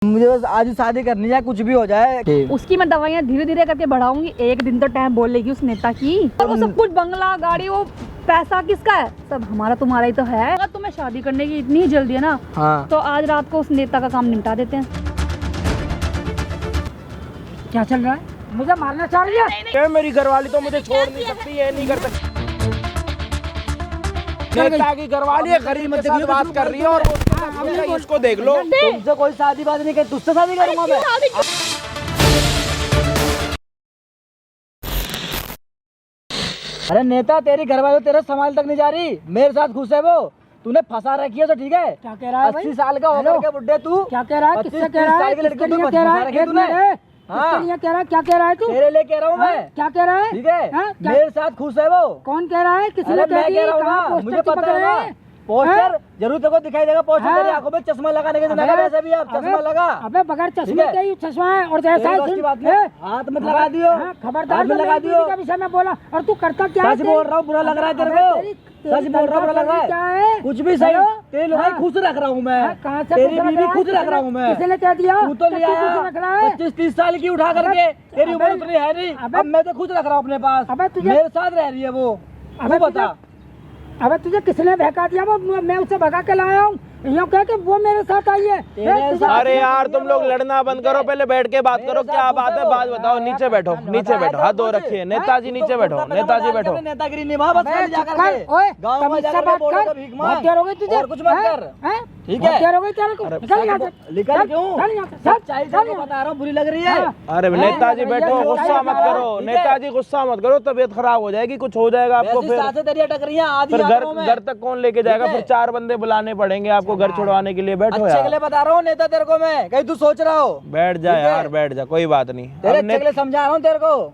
मुझे बस आज ही शादी करनी है, कुछ भी हो जाए। उसकी मैं दवाइयाँ धीरे धीरे करके बढ़ाऊंगी, एक दिन तो टाइम बोल लेगी उस नेता की। और वो सब कुछ बंगला गाड़ी वो पैसा किसका है? सब हमारा तुम्हारा ही तो है। अगर तुम्हें शादी करने की इतनी जल्दी है ना, हाँ। तो आज रात को उस नेता का काम निपटा देते हैं। क्या चल रहा है? मुझे मारना चाह रही है? मेरी घरवाली तो मुझे छोड़ नहीं सकती, ये नहीं कर सकती। नेता की घरवाली गरीब के साथ बात कर रही है और इसको देख लो। तुमसे कोई शादी बात नहीं कर, तुझसे शादी करूंगा मैं। अरे नेता, तेरी घरवाली तो तेरा संभाल तक नहीं जा रही, मेरे साथ खुश है वो। तूने फंसा रखी है तो ठीक है। क्या कह रहा है? 80 साल का होकर के बुड्ढे तू। क्या कह रहा है? किससे कह रहा है? लड़की तू कह रहा है? तूने। हाँ। कह रहा है? क्या कह रहा है तू? तेरे लिए कह रहा हूँ मैं। क्या कह रहा है? ठीक है, हाँ? मेरे साथ खुश है वो। कौन कह रहा है? किसने मैं कह रहा हूँ ना, मुझे पता है ना। पोस्टर जरूर तेरे को दिखाई देगा। पोस्टर तेरी आंखों में चश्मा लगाने के दिन वैसे भी आप चश्मा लगा। अबे बगैर चश्मे के ही चश्मा है। और जैसा हाथ में लगा दियो, खबरदार में लगा दियो। का विषय में बोला और तू करता क्या है? सच बोल रहा हूँ, बुरा लग रहा है तेरे को? सच बोल रहा हूँ, बुरा लग रहा है? कुछ भी सही, तेरी लुगाई खुश रख रहा हूँ मैं। तेरी बीवी खुश रख रहा हूँ मैं। किसने कह दिया? तू तो ले आया 25-30 साल की उठा करके, तेरी उम्र उतनी है नहीं। अब मैं तो खुश रख रहा हूँ अपने पास, मेरे साथ रह रही है वो। अब बता, अबे तुझे किसने भगा दिया? वो मैं उसे भगा के लाया हूँ। यूँ कह के वो मेरे साथ आई है। अरे यार तुम लोग लड़ना बंद करो, पहले बैठ के बात करो। क्या बात है बात बताओ। नीचे बैठो, नीचे बैठो, हाथ धो रखिए। नेताजी नीचे बैठो, नेताजी बैठो। नेतागिरी निभा बस जाकर के। गांव में जाकर के बोलो तो भीख मांग। और कुछ मत कर, ठीक है? निकल क्यों? सच्चाई बता रहा हूँ, बुरी लग रही है। अरे नेताजी बैठो, गुस्सा मत करो। नेताजी गुस्सा मत करो, तबीयत खराब हो जाएगी, कुछ हो जाएगा आपको। फिर घर तक कौन लेके जाएगा? फिर 4 बंदे बुलाने पड़ेंगे आपको घर छुड़वाने के लिए। बैठो अच्छे के लिए बता रहा हूँ नेता तेरे को मैं, कहीं तू सोच रहा हो। बैठ जा यार, बैठ जा, कोई बात नहीं। तेरे अच्छे के लिए समझा रहा हूँ तेरे को।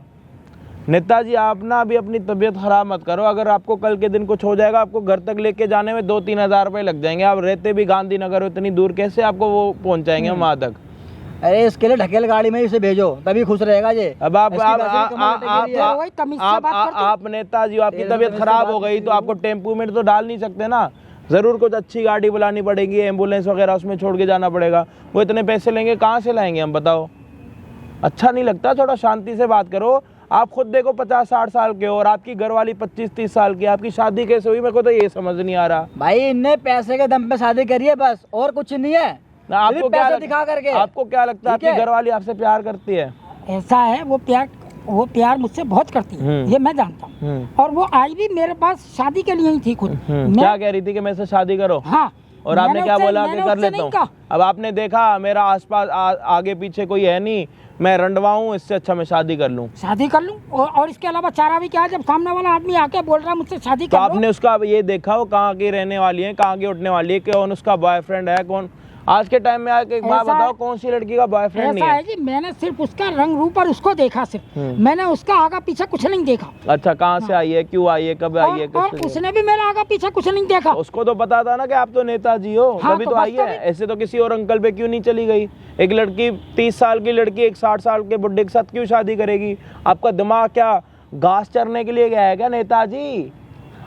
नेताजी आप ना अभी अपनी तबीयत खराब मत करो। अगर आपको कल के दिन कुछ हो जाएगा, आपको घर तक लेके जाने में 2-3 हज़ार रुपए लग जाएंगे। आप रहते भी गांधीनगर हो, इतनी दूर कैसे आपको वो पहुंचाएंगे वहां तक? अरे इसके लिए ढकेल गाड़ी में इसे भेजो, तभी खुश रहेगा ये। अब आप नेताजी, आपकी तबीयत खराब हो गई तो आपको टेम्पू में तो डाल नहीं सकते ना, जरूर कुछ अच्छी गाड़ी बुलानी पड़ेगी, एम्बुलेंस वगैरह उसमें छोड़ के जाना पड़ेगा। वो इतने पैसे लेंगे, कहाँ से लाएंगे हम, बताओ? अच्छा नहीं लगता? थोड़ा शांति से बात करो। आप खुद देखो 50-60 साल के हो और आपकी घरवाली 25-30 साल की। आपकी शादी कैसे हुई? मेरे को तो ये समझ नहीं आ रहा। भाई इनने पैसे के दम पे शादी करी है बस, और कुछ नहीं है। आपको क्या दिखा करके आपको क्या लगता है आपकी घरवाली आपसे प्यार करती है? ऐसा है, वो प्यार मुझसे बहुत करती है, ये मैं जानता हूँ। और वो आई भी मेरे पास शादी के लिए ही थी खुद। क्या कह रही थी कि मेरे से शादी करो? हाँ। और आपने क्या बोला कि कर लेता हूँ? अब आपने देखा मेरा आसपास आगे पीछे कोई है नहीं, मैं रंडवाऊँ, इससे अच्छा मैं शादी कर लूँ। शादी कर लूँ और इसके अलावा चारा भी क्या है? जब सामने वाला आदमी आके बोल रहा है मुझसे शादी कर लो। तो आपने उसका ये देखा वो कहाँ की रहने वाली है, कहाँ की उठने वाली है, कौन उसका बॉयफ्रेंड है, कौन? आज के टाइम में आके एक बात बताओ, कौन सी लड़की का बॉयफ्रेंड नहीं है? जी, मैंने सिर्फ उसका रंग रूप और उसको देखा, सिर्फ मैंने उसका आगा पीछा कुछ नहीं देखा। अच्छा, कहाँ से आई है, क्यों आई है, कब आई है? और उसने भी मेरा आगा पीछा कुछ नहीं देखा। उसको तो पता था ना कि आप तो नेताजी हो, तभी तो आई है। ऐसे तो किसी और अंकल पे क्यों नहीं चली गई? एक लड़की 30 साल की लड़की एक 60 साल के बुड्ढे के साथ क्यों शादी करेगी? आपका दिमाग क्या घास चरने के लिए गया है क्या नेताजी?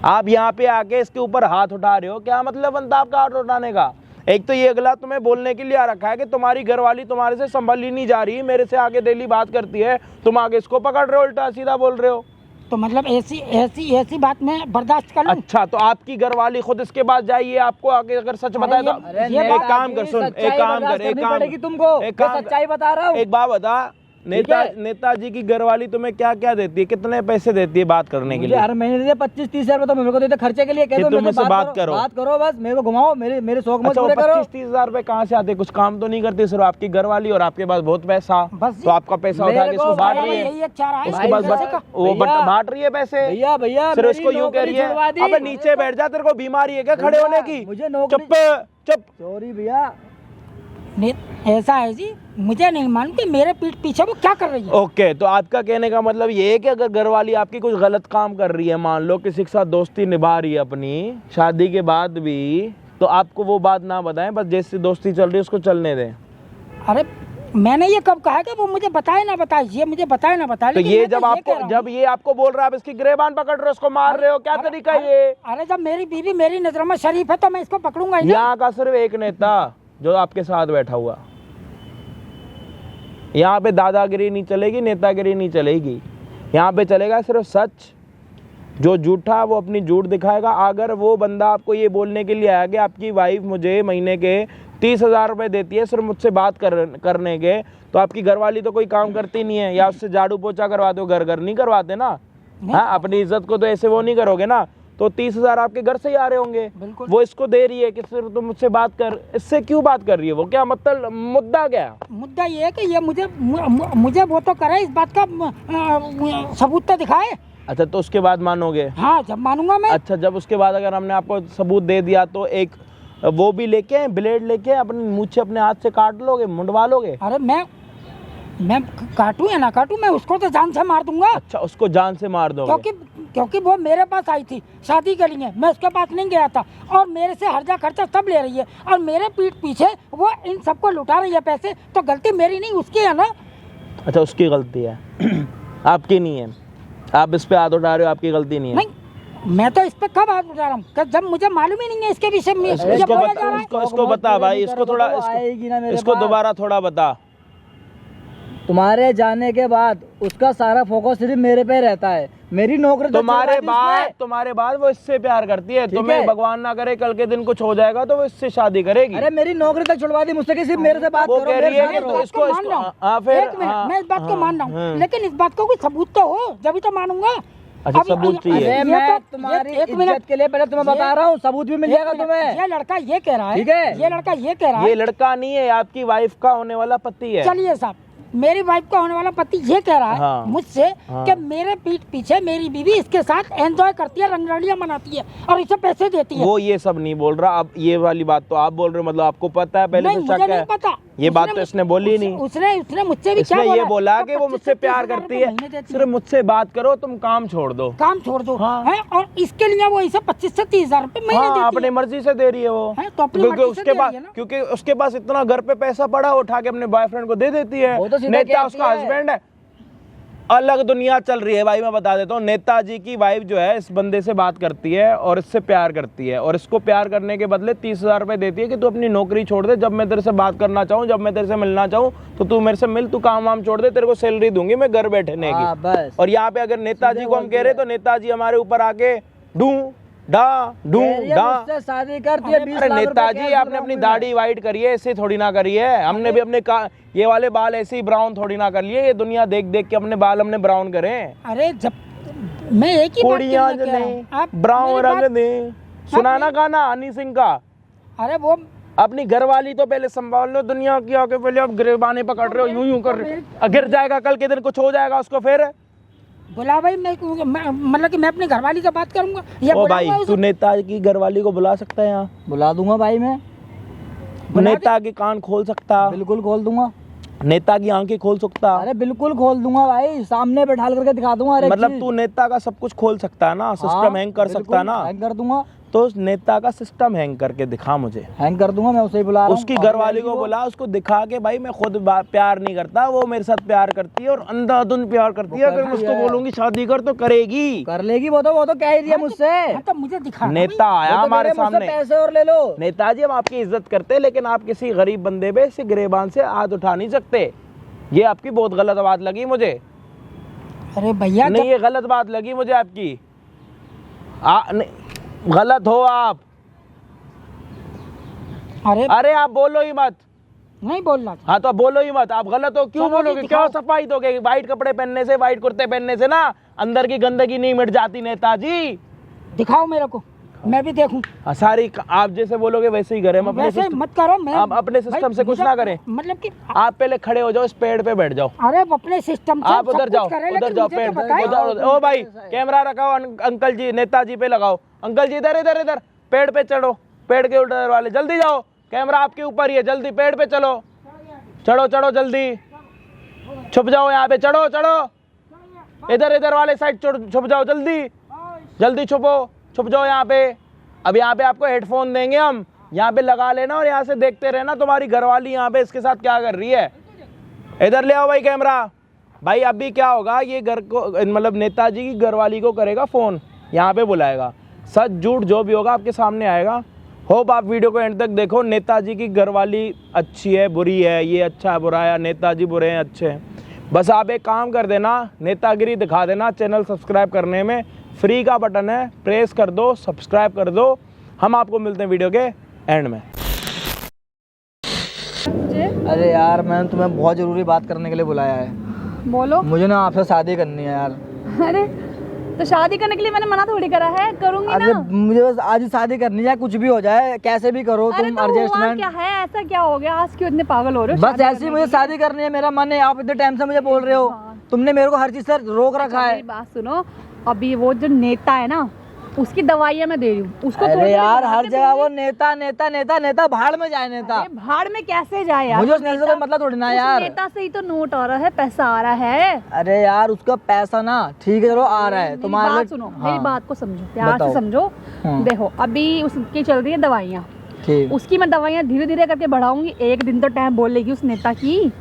आप यहाँ पे आके इसके ऊपर हाथ उठा रहे हो, क्या मतलब बनता आपका हाथ उठाने का? एक तो ये अगला तुम्हें बोलने के लिए आ रखा है कि तुम्हारी घरवाली तुम्हारे से संभल ही नहीं जा रही, मेरे से आगे डेली बात करती है, तुम आगे इसको पकड़ रहे हो, उल्टा सीधा बोल रहे हो। तो मतलब ऐसी बात मैं बर्दाश्त कर लूं? अच्छा, तो आपकी घरवाली खुद इसके पास जाइए, आपको आगे अगर सच बताए तो एक काम कर, सुन, एक काम कर, तुमको सच्चाई बता रहा हूँ। एक बात बता, नेताजी की घरवाली तुम्हें क्या क्या देती है, कितने पैसे देती है बात करने के लिए? हर महीने देते 25-30 हज़ार रुपए तो मेरे को देते खर्चे के लिए। तुम मुझसे बात करो बस, मेरे को घुमाओ, मेरे शौक मत पूरे करो। 25-30 हज़ार रुपए कहाँ से आते? कुछ काम तो नहीं करती सिर्फ आपकी घरवाली, और आपके पास बहुत पैसा, तो आपका पैसा उठा के इसको बांट रही है, इसके पास वो बांट रही है पैसे। भैया सिर्फ इसको यूँ कह रही है, अबे नीचे बैठ जा, तेरे को बीमारी है क्या खड़े होने की? चुप चुप। सॉरी भैया, ऐसा है जी, मुझे नहीं मालूम कि मेरे पीठ पीछे वो क्या कर रही है। ओके, तो आपका कहने का मतलब ये है कि अगर घरवाली आपकी कुछ गलत काम कर रही है, मान लो किसी के साथ दोस्ती निभा रही है अपनी शादी के बाद भी, तो आपको वो बात ना बताएं, बस जैसी दोस्ती चल रही है उसको चलने दें। अरे मैंने ये कब कहा कि वो मुझे बताए ना बताए? ये मुझे बताए ना बताए। तो ये जब ये आपको बोल रहा है, आप इसकी गिरेबान पकड़ रहे हो, उसको मार रहे हो, क्या तरीका ये? अरे जब मेरी बीवी मेरी नजरों में शरीफ है तो मैं इसको पकड़ूंगा। यहाँ का सिर्फ एक नेता जो आपके साथ बैठा हुआ, यहाँ पे दादागिरी नहीं चलेगी, नेतागिरी नहीं चलेगी। यहाँ पे चलेगा सिर्फ सच। जो झूठा वो अपनी झूठ दिखाएगा। अगर वो बंदा आपको ये बोलने के लिए आया कि आपकी वाइफ मुझे महीने के 30,000 रुपये देती है सिर्फ मुझसे बात करने के, तो आपकी घरवाली तो कोई काम करती नहीं है, या उससे झाड़ू पोछा करवाते हो, घर नहीं करवाते ना। हाँ, अपनी इज्जत को तो ऐसे वो नहीं करोगे ना। तो 30,000 आपके घर से ही आ रहे होंगे। वो इसको दे रही है कि सिर्फ तुम मुझसे बात कर। इससे क्यों बात कर रही है वो? क्या मतलब मुद्दा क्या? मुद्दा ये है कि ये मुझे वो तो करे, इस बात का सबूत तो दिखाए। अच्छा, तो उसके बाद मानोगे? हाँ, जब मानूंगा मैं। अच्छा, जब उसके बाद अगर हमने आपको सबूत दे दिया तो एक वो भी लेके, ब्लेड लेके अपने मुझे अपने हाथ से काट लोगे, मुंडवा लोगे? अरे मैं काटूं या ना काटूं, मैं उसको तो जान से मार दूंगा। अच्छा, उसको जान से मार दोगे? क्योंकि वो मेरे पास आई थी शादी के लिए, मैं उसके पास नहीं गया था, और मेरे से हर्जा खर्चा सब ले रही है, और मेरे पीठ पीछे वो इन सबको लुटा रही है पैसे। तो गलती मेरी नहीं, उसकी है ना। अच्छा, उसकी गलती है आपकी नहीं है। आप इस पे हाथ उठा रहे हो, आपकी गलती नहीं है। नहीं, मैं तो इस पे कब हाथ उठा रहा हूँ जब मुझे मालूम ही नहीं है इसके विषय में। इसको बता भाई, इसको थोड़ा, इसको दोबारा थोड़ा बता। तुम्हारे जाने के बाद उसका सारा फोकस सिर्फ मेरे पे रहता है। मेरी नौकरी तुम्हारे बाद वो इससे प्यार करती है। तुम्हें भगवान ना करे कल के दिन कुछ हो जाएगा तो वो इससे शादी करेगी। अरे मेरी नौकरी तक छुड़वा दी मुझसे कि सिर्फ मेरे से बात करो। कह रही है कि तो इसको मैं इस बात को मान रहा हूँ, लेकिन इस बात को कोई सबूत तो हो, जब तो मानूंगा। अच्छा, सबूत चाहिए? मैं तुम्हारी इज्जत के लिए पहले तुम्हें बता रहा हूँ, सबूत भी मिल जाएगा तुम्हें। ये लड़का ये कह रहा है, ठीक है? ये लड़का ये कह रहा है। ये लड़का नहीं है, आपकी वाइफ का होने वाला पति है। चलिए साहब, मेरी वाइफ का होने वाला पति ये कह रहा है हाँ, मुझसे कि मेरे पीठ पीछे मेरी बीवी इसके साथ एंजॉय करती है, रंगरलियां मनाती है और इसे पैसे देती है। वो ये सब नहीं बोल रहा। अब ये वाली बात तो आप बोल रहे हो, मतलब आपको पता है पहले से शक है? पता। ये बात तो इसने बोली नहीं। उसने मुझसे भी क्या ये बोला कि वो मुझसे प्यार करती है, सिर्फ मुझसे बात करो, तुम काम छोड़ दो। काम छोड़ दो है, और इसके लिए वो इसे 25 से 30,000 रुपए महीने देती है। अपनी मर्जी से दे रही है वो, क्योंकि उसके पास इतना घर पे पैसा पड़ा, उठा के अपने बॉयफ्रेंड को दे देती है। नेता उसका हस्बैंड है। अलग दुनिया चल रही है भाई। मैं बता देता हूँ, नेताजी की वाइफ जो है इस बंदे से बात करती है और इससे प्यार करती है, और इसको प्यार करने के बदले 30,000 रुपए देती है कि तू अपनी नौकरी छोड़ दे, जब मैं तेरे से बात करना चाहूँ, जब मैं तेरे से मिलना चाहूँ तो तू मेरे से मिल, तू काम वाम छोड़ दे, तेरे को सैलरी दूंगी मैं घर बैठने की। बस। और यहाँ पे अगर नेताजी को हम कह रहे तो नेताजी हमारे ऊपर आके शादी करती है। अरे नेताजी, आपने अपनी दाढ़ी वाइट करी है, ऐसे थोड़ी ना करी है। हमने भी अपने ये वाले बाल ऐसे ही ब्राउन थोड़ी ना कर लिए। ये दुनिया देख देख के अपने बाल हमने ब्राउन करे। अरे जब मैं एक ही ब्राउन रंग दे, सुनाना गाना हनी सिंह का। अरे वो अपनी घरवाली तो पहले संभाल लो, दुनिया की आके पहले आप गिरबाने पकड़ रहे हो, यूं कर रहे हो। गिर जाएगा कल के दिन, कुछ हो जाएगा उसको फिर। बुला भाई, मतलब कि मैं अपनी घरवाली से बात करूंगा। ओ भाई, तू नेता की घरवाली को बुला सकता है यहाँ? बुला दूंगा भाई मैं। नेता के कान खोल सकता? बिल्कुल खोल दूंगा। नेता की आंखें खोल सकता? अरे बिल्कुल खोल दूंगा भाई, सामने बैठा करके दिखा दूंगा। मतलब तू नेता का सब कुछ खोल सकता है ना? सिस्टम हैंग कर सकता है ना? हैंग कर दूंगा। तो नेता का सिस्टम हैंग करके दिखा मुझे। हैंग कर दूंगा मैं, उसे ही बुला रहा हूं। उसकी घरवाली को बुला, उसको दिखा के भाई मैं खुद प्यार नहीं करता, वो मेरे साथ प्यार करती है और अंधाधुंध प्यार करती है। अगर मैं उसको बोलूंगी शादी कर तो करेगी। कर लेगी वो तो कह ही रही है मुझसे। तो मुझे दिखा। नेता आया हमारे सामने, पैसे और ले लो। नेताजी हम आपकी इज्जत करते हैं, लेकिन आप किसी गरीब बंदे पे ऐसे गिरेबान से हाथ उठा नहीं सकते। ये आपकी बहुत गलत बात लगी मुझे। अरे भैया नहीं, ये गलत बात लगी मुझे आपकी। गलत हो आप। अरे आप बोलो ही मत। नहीं बोलना। हाँ तो बोलो ही मत। आप गलत हो, क्यों बोलोगे? क्यों सफाई दोगे? व्हाइट कपड़े पहनने से, व्हाइट कुर्ते पहनने से ना अंदर की गंदगी नहीं मिट जाती नेताजी। दिखाओ मेरे को, मैं भी देखूं। सारी आप जैसे बोलोगे वैसे ही करें। वैसे मत करो। मैं आप अपने सिस्टम से कुछ ना करें। मतलब कि आप पहले खड़े हो जाओ, इस पेड़ पे बैठ जाओ। अरे अपने सिस्टम से आप उधर जाओ, उधर जाओ पेड़ पे। ओ भाई कैमरा रखाओ, अंकल जी नेताजी पे लगाओ। अंकल जी इधर इधर इधर पेड़ पे चढ़ो, पेड़ के उधर वाले जल्दी जाओ, कैमरा आपके ऊपर ही है, जल्दी पेड़ पे चलो, चढ़ो चढ़ो जल्दी, छुप जाओ यहाँ पे, चढ़ो चढ़ो, इधर इधर वाले साइड छुप जाओ, जल्दी जल्दी छुप जाओ यहाँ पे। अब यहाँ पे आपको हेडफोन देंगे हम, यहाँ पे लगा लेना और यहाँ से देखते रहना तुम्हारी घरवाली यहाँ पे इसके साथ क्या कर रही है। इधर ले आओ भाई कैमरा। भाई अभी क्या होगा, ये घर को मतलब नेताजी की घरवाली को करेगा फोन, यहाँ पे बुलाएगा, सच झूठ जो भी होगा आपके सामने आएगा। होप आप वीडियो को एंड तक देखो। नेताजी की घरवाली अच्छी है बुरी है, ये अच्छा है बुरा है, नेताजी बुरे हैं अच्छे हैं, बस आप एक काम कर देना, नेतागिरी दिखा देना। चैनल सब्सक्राइब करने में फ्री का बटन है, प्रेस कर दो, सब्सक्राइब कर दो। हम आपको मिलते हैं वीडियो के एंड में। अरे यार मैंने तुम्हें बहुत ज़रूरी बात करने के लिए बुलाया है। बोलो। मुझे ना आपसे शादी करनी है यार। अरे तो शादी करने के लिए मैंने मना थोड़ी करा है, करूंगी अरे ना। मुझे बस आज ही शादी करनी है, कुछ भी हो जाए, कैसे भी करो अरे तुम तो हुआ एडजस्टमेंट। क्या है, ऐसा क्या हो गया, आज क्यों इतने पागल हो रहे हो? बस ऐसी मुझे शादी करनी है, मेरा मन है। आप इतने टाइम से मुझे बोल रहे हो, तुमने मेरे को हर चीज से रोक रखा है। मेरी बात सुनो, अभी वो जो नेता है ना, उसकी दवाइयाँ मैं दे रही हूँ उसको। अरे यार हर जगह वो नेता नेता नेता नेता, भाड़ में जाए नेता। अरे भाड़ में कैसे जाए यार? मुझे उस नेता से कोई मतलब थोड़ी ना यार। नेता से ही तो नोट आ रहा है, पैसा आ रहा है। अरे यार उसका पैसा ना ठीक है चलो आ रहा है, तुम्हारे बात सुनो, हाँ। मेरी बात को समझो, प्यार बताओ। से समझो। हाँ। देखो अभी उसकी चल रही है दवाइयाँ, ठीक। उसकी मैं दवाइयाँ धीरे धीरे करके बढ़ाऊंगी, एक दिन तो टाइम बोल लेगी उस नेता की।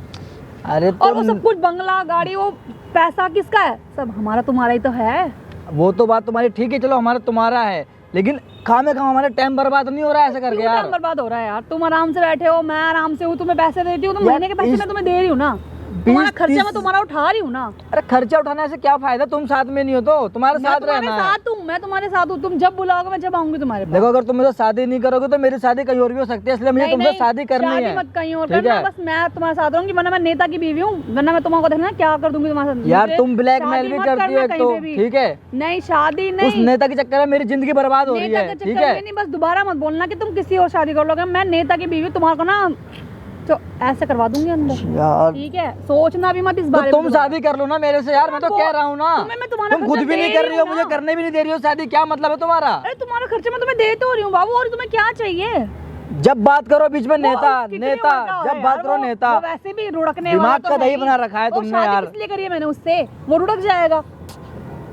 अरे और वो सब कुछ बंगला गाड़ी, वो पैसा किसका है? सब हमारा तुम्हारा ही तो है। वो तो बात तुम्हारी ठीक है, चलो हमारा तुम्हारा है, लेकिन खामे खाम हमारा टाइम बर्बाद नहीं हो रहा है ऐसे करके क्यों यार। टाइम बर्बाद हो रहा है यार? तुम आराम से बैठे हो, मैं आराम से हूँ, तुम्हें पैसे देती हूँ, तो यार, महीने के पैसे मैं तुम्हें दे रही हूँ ना, तुम्हारा खर्चा मैं तुम्हारा उठा रही हूँ ना। अरे खर्चा उठाने से क्या फायदा, तुम साथ में नहीं हो तो तुम्हारे मैं साथ तुम्हारे रहना है। साथ हूँ, मैं तुम्हारे साथ हूँ, तुम जब बुलाओगे मैं जब आऊंगी तुम्हारे पास। देखो अगर तुम मुझे शादी नहीं करोगे तो मेरी शादी कहीं और भी हो सकती है, इसलिए मुझे नहीं, तुमसे नहीं, शादी करनी है। मत कहीं और ठीक करना, है? बस मैं तुम्हारे साथ रहूंगी, वरना मैं नेता की बीवी हूँ, वरना मैं तुम्हारे देखना क्या कर दूंगी तुम्हारे साथ। यार मुझे तुम ब्लैकमेल शादी भी मत करती करना है कहीं तो पे भी। ठीक है, नहीं शादी उस नहीं, नेता के चक्कर में मेरी जिंदगी बर्बाद हो रही नेता है। के ठीक चक्कर है में नहीं, बस दोबारा मत बोलना कि तुम किसी और शादी कर लोगे। मैं नेता की बीवी तुम्हारे को ना तो ऐसे करवा दूंगी अंदर। यार ठीक है, सोचना भी मत इस तो बारे में। तुम शादी कर लो ना मेरे से यार, मैं तो कह रहा हूँ ना। तुम्हें मैं तुम्हारा तुम खुद खर्चा भी नहीं दे कर रही रही हो, हूँ मुझे ना। करने भी नहीं दे रही हो शादी, क्या मतलब है तुम्हारा? अरे तुम्हारा खर्चा मैं तुम्हें दे तो रही हूँ बाबू, और तुम्हें क्या चाहिए? जब बात करो बीच में नेता कितनी नेता, उल्टा हो जब रहा बात है करो यार, नेता। वो वैसे भी रुड़कने दिमाग वाला तो का है दही ही। बना रखा है वो तुमने शादी यार। किस लिए करी है मैंने उससे? वो रुड़क जाएगा।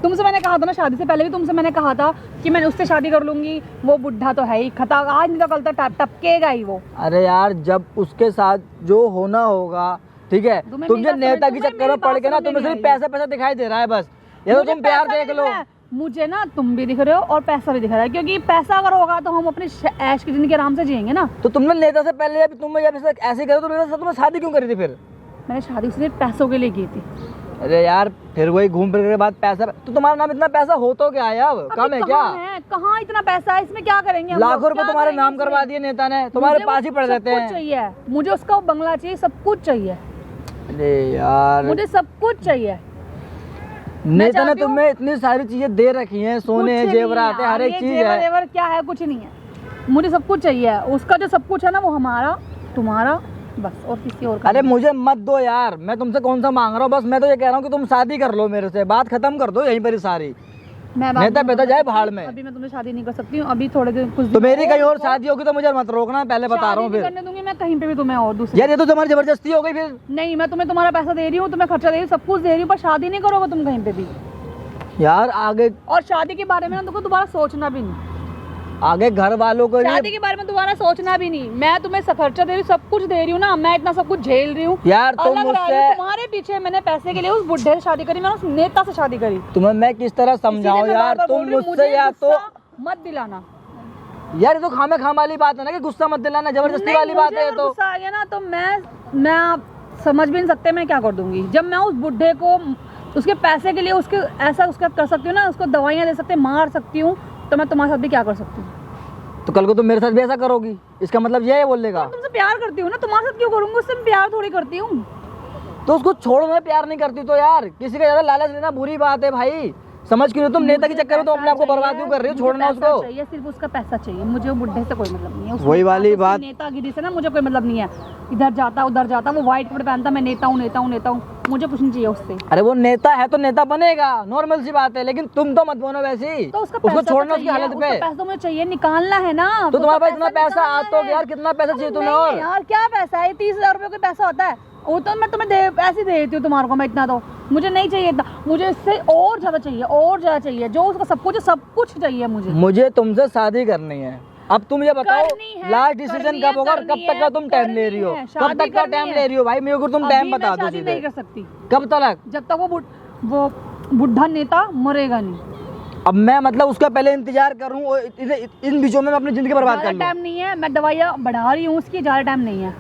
तुमसे मैंने कहा था ना, शादी से पहले भी तुमसे मैंने कहा था कि मैंने उससे शादी कर लूंगी, वो बुढ़ा तो है ही, खता आज नहीं तो कल तक टपकेगा ही वो। अरे यार जब उसके साथ जो होना होगा ठीक है, तुम्हें तुम जो मेरी बात नेता समझ- की तुम्हें चक्कर में मेरी पड़ बात के ना समझ तुम्हें नहीं सिर्फ आई। पैसा पैसा दिखाई दे रहा है बस। ये तो मुझे तुम प्यार पैसा देख नहीं लो। दिख रहा है। मुझे ना तुम भी दिख रहे हो और पैसा भी दिख रहा है, क्योंकि पैसा अगर होगा तो हम अपने ऐश की जिंदगी आराम से जिएंगे ना। तो तुमने नेता से पहले जब तुम जब ऐसे करो तो नेता से तुम्हें शादी क्यों करी थी फिर? मैंने शादी सिर्फ पैसों के लिए की थी। अरे यार फिर वही घूम फिर के बाद पैसा, तो तुम्हारा नाम इतना पैसा हो तो क्या है अब, कम है क्या? कहाँ इतना पैसा है, इसमें क्या करेंगे हम लोग? लाखों रुपए क्या तुम्हारे करेंगे नाम करवा इसमें? दिए नेता ने, तुम्हारे मुझे पास वो ही पड़ सब रहते कुछ हैं। चाहिए मुझे, उसका वो बंगला चाहिए, सब कुछ चाहिए अरे यार मुझे, सब कुछ चाहिए। नेता ने चाहती हूँ- तुम्हें इतनी सारी चीजें दे रखी हैं, सोने कुछ जेवरात नहीं है, हर यार, एक ये चीज जेवर है। वेवर क्या है, कुछ नहीं है। मुझे सब कुछ चाहिए, उसका जो सब कुछ है ना वो हमारा तुम्हारा बस, और किसी और का अरे नहीं। मुझे मत दो यार, मैं तुमसे कौन सा मांग रहा हूँ, बस मैं तो ये कह रहा हूँ कि तुम शादी कर लो मेरे से, बात खत्म कर दो यहीं पर ही सारी। मैं बात नेता नहीं बेटा कर जाए सकती, भाड़ में। अभी मैं तुमसे शादी नहीं कर सकती हूँ, अभी थोड़े दिन कुछ तो दिन मेरी कहीं और रुको। शादी होगी तो मुझे मत रोकना, पहले बता रहा हूँ शादी नहीं फिर। करने दूंगी मैं कहीं पे भी तुम्हें, और दूसरी यार ये तो तुम्हारी जबरदस्ती हो गई फिर। नहीं, मैं तुम्हें तुम्हारा पैसा दे रही हूँ, तुम्हें खर्चा दे रही हूँ, सब कुछ दे रही हूँ, पर शादी नहीं करोगे तुम कहीं पे भी। यार आगे और शादी के बारे में ना तुमको दोबारा सोचना भी नहीं, आगे घर वालों को शादी नहीं। के बारे में दोबारा सोचना भी नहीं। मैं तुम्हें खर्चा दे रही हूँ, सब कुछ दे रही हूँ ना, मैं इतना सब कुछ झेल रही हूँ। यार तुम अलग रह रही मुझसे, हूँ, तुम्हारे पीछे मैंने पैसे के लिए उस बुढ़े से शादी करी, मैंने उस नेता से शादी करी। तुम्हें मैं किस तरह समझाऊं इसीलिए मैं यार, बार-बार तुम बोल रही हूँ, मुझसे मुझे या तो गुस्सा मत दिलाना। यार ये तो खामे खाम वाली बात है ना कि गुस्सा मत दिलाना, जबरदस्ती नहीं, वाली बात मुझे है ये अगर तो। गुस्सा आ गया ना तो मैं आप समझ भी नहीं सकते मैं क्या कर दूंगी। जब मैं उस बुढ़े को उसके पैसे के लिए उसके ऐसा उसका कर सकती हूँ ना, उसको दवाइयाँ दे सकते, मार सकती हूँ, तो मैं तुम्हारे साथ भी क्या कर सकती हूँ? तो कल को तुम मेरे साथ भी ऐसा करोगी, इसका मतलब ये है बोलने का? मैं तुमसे प्यार करती हूँ ना, तुम्हारे साथ क्यों करूँगी? उससे मैं प्यार थोड़ी करती हूँ। तो उसको छोड़ो, मैं प्यार नहीं करती तो यार किसी का ज्यादा लालच लेना बुरी बात है भाई, समझ क्यों? तुम नेता के चक्कर में तो अपने आप को बर्बाद क्यों कर रही हो? छोड़ना उसको। चाहिए, सिर्फ उसका पैसा चाहिए मुझे, वो बुढ़े से कोई मतलब नहीं है। वही वाली बात। नेतागिरी से ना मुझे कोई मतलब नहीं है, इधर जाता उधर जाता, वो व्हाइट कपड़े पहनता, मैं नेता हूँ नेता हूँ नेता हूँ, मुझे कुछ नहीं चाहिए उससे। अरे वो नेता है तो नेता बनेगा, नॉर्मल सी बात है, लेकिन तुम तो मत बनो वैसी। तो उसका उसको पैसा छोड़ना तो उसकी चाहिए, हालत उसका पे। पैसा तो मुझे चाहिए, निकालना है ना। तो तुम्हारे पास इतना पैसा निकालना आ तो है। यार कितना पैसा चाहिए तुम्हें? नहीं और यार क्या पैसा है, 30,000 रुपये का पैसा होता है, वो तो मैं तुम्हें ऐसे दे देती हूँ तुम्हारे को, मैं इतना तो मुझे नहीं चाहिए इतना, मुझे इससे और ज्यादा चाहिए, और ज्यादा चाहिए, जो उसका सब कुछ है, सब कुछ चाहिए मुझे तुमसे शादी करनी है। अब तुम ये बताओ करनी है, लास्ट डिसीजन करनी कब है, होगा और कब करनी तक का है, तुम टाइम ले रही हो? करनी है, कब शादी तक का करनी टाइम है। ले रही हो भाई? मेरे को तुम टाइम अभी मैं बता दो शादी नहीं सीधे। कर सकती कब तक? जब तक वो बुढ़ा नेता मरेगा नहीं। अब मैं मतलब उसका पहले इंतजार करूं और इन बीचों में मैं अपनी जिंदगी बर्बाद कर लूं? टाइम नहीं है, मैं दवाइयाँ बढ़ा रही हूँ उसकी, ज्यादा टाइम नहीं है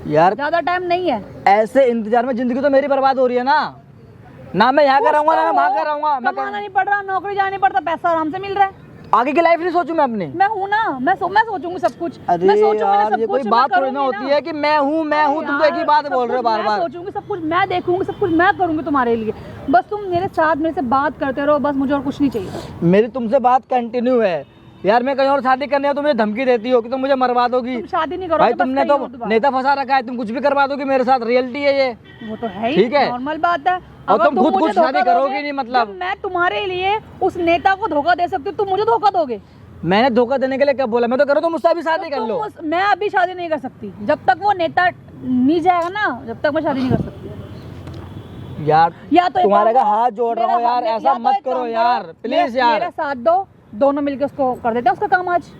यार, ज्यादा टाइम नहीं है। ऐसे इंतजार में जिंदगी तो मेरी बर्बाद हो रही है ना मैं यहाँ का रहूंगा ना मैं वहाँ का रहूंगा। कमाना नहीं पड़ रहा, नौकरी जाना नहीं पड़ता, पैसा आराम से मिल रहा है। आगे की लाइफ नहीं सोचूं मैं अपनी? मैं हूँ ना, मैं सोचूंगी सब कुछ। अरे मैं सोचूंगी यार, सब ये कोई कुछ, बात मैं थोड़ी ना करूंगी होती है कि मैं हूँ तुम तो एक ही बात बोल रहे हो बार बार। मैं सोचूंगी सब कुछ, मैं देखूंगी सब कुछ, मैं करूंगी तुम्हारे लिए। बस तुम मेरे साथ मेरे से बात करते रहो, बस मुझे और कुछ नहीं चाहिए। मेरी तुमसे बात कंटिन्यू है यार। मैं कहीं और शादी करने हो, तुम मुझे धमकी देती हो कि तुम मुझे मरवा दोगी। तुम शादी नहीं करो भाई, तुमने तो नेता फंसा रखा है, तुम कुछ भी करवा दोगी मेरे साथ। रियलिटी है ये। वो तो है ही, ठीक है, नॉर्मल बात है। और अगर तुम खुद मुझे कुछ शादी धोखा करोगी दोगे, नहीं मतलब। जब मैं तुम्हारे लिए उस नेता को धोखा दे सकती हूँ, तुम मुझे धोखा दोगे? मैंने धोखा देने के लिए कब बोला? मैं तो करो, तुम मुझसे भी शादी कर लो। मैं अभी शादी नहीं कर सकती जब तक वो नेता नहीं जाएगा ना, जब तक मैं शादी नहीं कर सकती यार। या तो तुम्हारे का हाथ जोड़ रहा हूँ यार, ऐसा मत करो यार, प्लीज यार। मेरा साथ दो, दोनों मिलके उसको कर देते हैं उसका काम आज।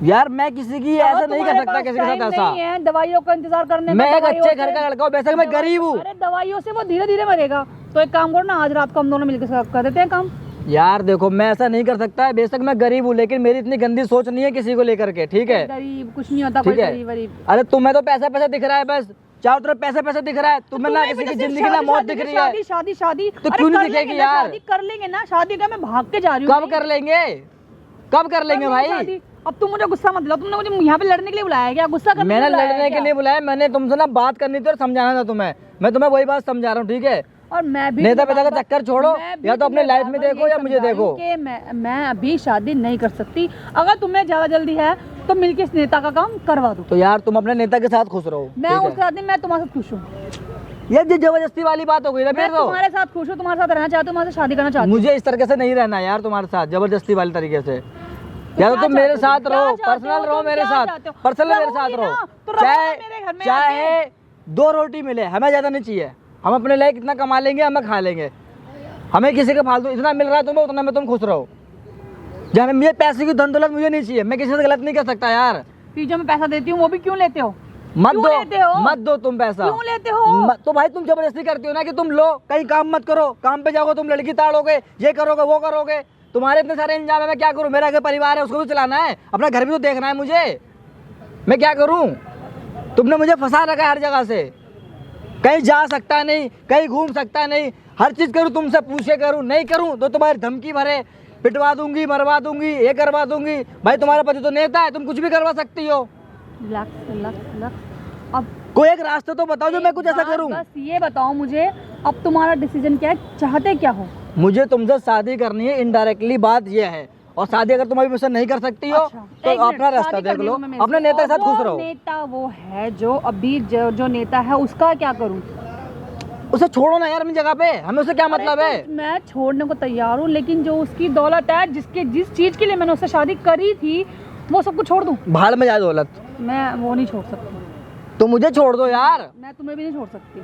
यार मैं किसी की ऐसा नहीं कर सकता, किसी के साथ ऐसा। नहीं है दवाइयों का इंतजार करने मैं एक अच्छे घर का लड़का हूँ, वैसे मैं गरीब हूँ। अरे दवाइयों से वो धीरे धीरे मरेगा, तो एक काम करो ना, आज रात को हम दोनों मिलकर कर देते हैं काम। यार देखो, मैं ऐसा नहीं कर सकता है, बेशक मैं गरीब हूँ, लेकिन मेरी इतनी गंदी सोच नहीं है किसी को लेकर के, ठीक है? गरीब कुछ नहीं होता, ठीक कोई है? गरीब वरीब। अरे तुम्हें तो पैसा पैसा दिख रहा है, बस चारों तरफ पैसा पैसा दिख रहा है। तुम्हें ना किसी की जिंदगी ना मौत दिख रही है। शादी शादी शादी तो क्यों नहीं दिखेगी यार? शादी कर लेंगे ना, शादी का मैं भाग के जा रही हूँ। कब कर लेंगे, कब कर लेंगे भाई? अब तुम मुझे गुस्सा मत दिलाओ, तुमने मुझे यहाँ पे लड़ने के लिए बुलाया क्या? गुस्सा करने मैंने लड़ने के लिए बुलाया? मैंने तुमसे ना बात करनी थी और समझाना था तुम्हें। मैं तुम्हें वही बात समझा रहा हूँ, ठीक है? और मैं भी नेता पिता का चक्कर छोड़ो, या तो अपने लाइफ में देखो या मुझे देखो। कि मैं अभी शादी नहीं कर सकती। अगर तुम्हें ज्यादा जल्दी है तो मिलके इस नेता का काम करवा दो। तो यार तुम अपने नेता के साथ खुश रहो। मैं उसके साथ नहीं, मैं तुम्हारे साथ खुश हूँ। यार ये जबरदस्ती वाली बात हो गई ना। मैं तुम्हारे साथ खुश हूँ, तुम्हारे साथ रहना चाहती हूँ, तुम्हारे साथ शादी करना चाहती हूँ। मुझे इस तरीके से नहीं रहना यार तुम्हारे साथ, जबरदस्ती वाली तरीके से। या तो तुम मेरे साथ रहो, पर्सनल रहो मेरे साथ, पर्सनल मेरे साथ रहो। चाहे 2 रोटी मिले, हमें ज्यादा नहीं चाहिए। हम अपने लिए कितना कमा लेंगे, हमें खा लेंगे। हमें किसी का फालतू इतना मिल रहा है तुम्हें, उतना में तुम खुश रहो। जब मुझे पैसे की धन दौलत मुझे नहीं चाहिए, मैं किसी से गलत नहीं कर सकता यार। फिर जो मैं पैसा देती हूँ वो भी क्यों लेते हो? मत दो तुम पैसा। क्यों लेते हो? तो भाई तुम जबरदस्ती करती हो ना कि तुम लो, कहीं काम मत करो, काम पे जाओगे तुम लड़की ताड़ोगे, ये करोगे वो करोगे। तुम्हारे इतने सारे इंतजाम है, मैं क्या करूं? मेरा घर परिवार है, उसको भी चलाना है, अपना घर भी तो देखना है मुझे। मैं क्या करूं? तुमने मुझे फंसा रखा है हर जगह से, कहीं जा सकता नहीं, कहीं घूम सकता नहीं, हर चीज करूं तुमसे पूछे करूं, नहीं करूं तो तुम्हारी धमकी भरे, पिटवा दूंगी, मरवा दूंगी, ये करवा दूंगी। भाई तुम्हारा पति तो नेता है, तुम कुछ भी करवा सकती हो। अब कोई एक रास्ता तो बताओ जो मैं कुछ ऐसा करूं। बस ये बताओ मुझे, अब तुम्हारा डिसीजन क्या है, चाहते क्या हो? मुझे तुमसे शादी करनी है, इनडायरेक्टली बात ये है। और शादी अगर तुम अभी मुझसे नहीं कर सकती हो तो अपना रास्ता देख लो, अपने नेता के साथ खुश रहो। नेता वो है जो अभी जो नेता है, उसका क्या करूं? उसे छोड़ो ना यार अपनी जगह पे, हमें उससे क्या मतलब है? मैं छोड़ने को तैयार हूँ, लेकिन जो उसकी दौलत है, जिस चीज के लिए मैंने उससे शादी करी थी, वो सब कुछ छोड़ दूं? भाड़ में जाए दौलत, मैं वो नहीं छोड़ सकती। तो मुझे छोड़ दो यार। मैं तुम्हें भी नहीं छोड़ सकती।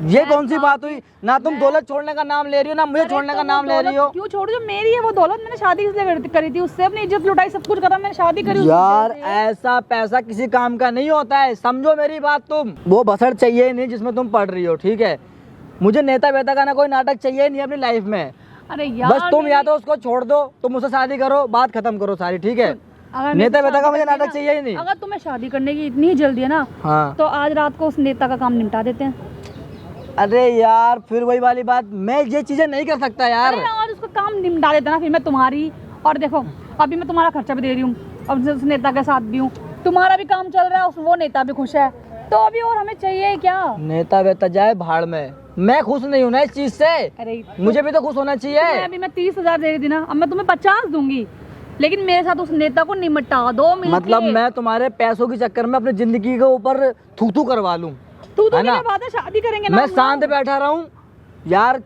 ये कौन सी बात हुई? ना तुम दौलत छोड़ने का नाम ले रही हो, ना मुझे छोड़ने का नाम ले रही हो। क्यों छोड़? जो मेरी है वो दौलत, मैंने शादी इसलिए करी थी, उससे अपनी इज्जत लुटाई, सब कुछ करा, मैंने शादी करी। यार ऐसा पैसा किसी काम का नहीं होता है, समझो मेरी बात। तुम वो बसड़ चाहिए नहीं जिसमें तुम पढ़ रही हो, ठीक है? मुझे नेता वेता का ना कोई नाटक चाहिए नहीं अपनी लाइफ में। अरे यार बस तुम या तो उसको छोड़ दो, तुम मुझसे शादी करो, बात खत्म करो सारी, ठीक है? नेता वेता का मुझे नाटक चाहिए ही नहीं। अगर तुम्हें शादी करने की इतनी जल्दी है ना, हाँ, तो आज रात को उस नेता का काम निपटा देते हैं। अरे यार फिर वही वाली बात, मैं ये चीजें नहीं कर सकता यार। अरे आज उसका काम निपटा देते ना, फिर मैं तुम्हारी, और देखो अभी मैं तुम्हारा खर्चा भी दे रही हूँ, अब उस नेता के साथ भी हूँ, तुम्हारा भी काम चल रहा है, वो नेता भी खुश है, तो अभी और हमें चाहिए क्या? नेता वेता जाए भाड़ में, मैं खुश नहीं हूँ ना इस चीज से। अरे मुझे भी तो खुश होना चाहिए। अभी मैं 30,000 दे रही थी ना, अब मैं तुम्हें 50 दूंगी, लेकिन मेरे साथ उस नेता को निपटा दो मिलके। मतलब मैं तुम्हारे पैसों के चक्कर में अपनी जिंदगी के ऊपर थू करवा लूं, है ना? शादी करेंगे ना, मैं शांत बैठा रहूं यार?